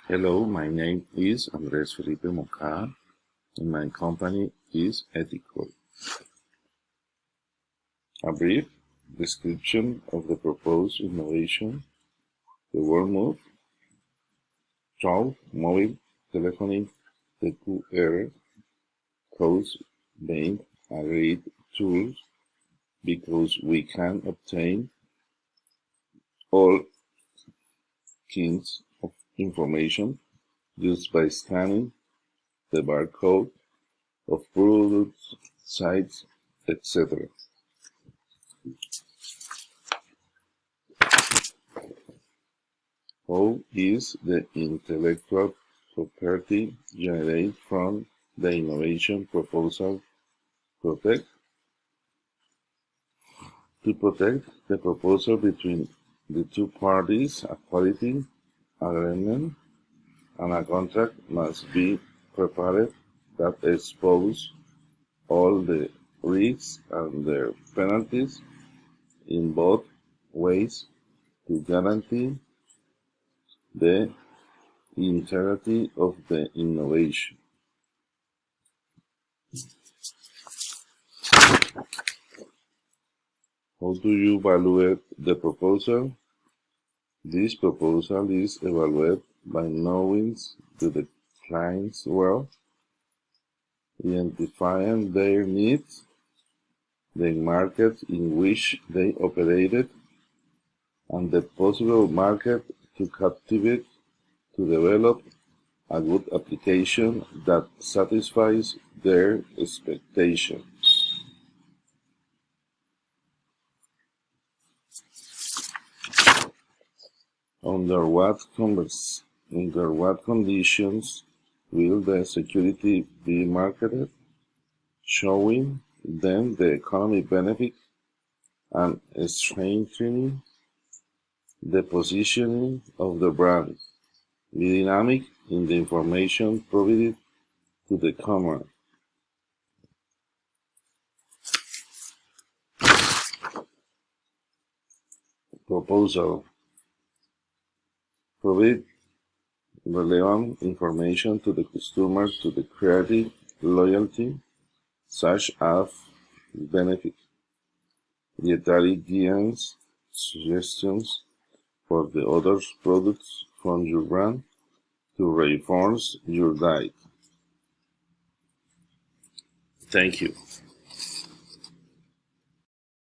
Hello, my name is Andrés Felipe Moncada, and my company is eticol. A brief description of the proposed innovation: the word move, through mobile telephony, the QR codes being a great tool because we can obtain all kinds of information just by scanning the barcode of products, sites, etc. How is the intellectual property generated from the innovation proposal protect? To protect the proposal between the two parties, a quality agreement and a contract must be prepared that expose all the risks and their penalties in both ways to guarantee the integrity of the innovation. How do you evaluate the proposal? This proposal is evaluated by knowing the clients well, identifying their needs, the market in which they operated, and the possible market to captivate to develop a good application that satisfies their expectations. Under what conditions will the security be marketed? Showing them the economic benefit and strengthening the positioning of the brand. Be dynamic in the information provided to the consumer. Proposal: provide relevant information to the customer to the create loyalty, such as benefit, dietary guidance, suggestions for the other products from your brand to reinforce your diet. Thank you.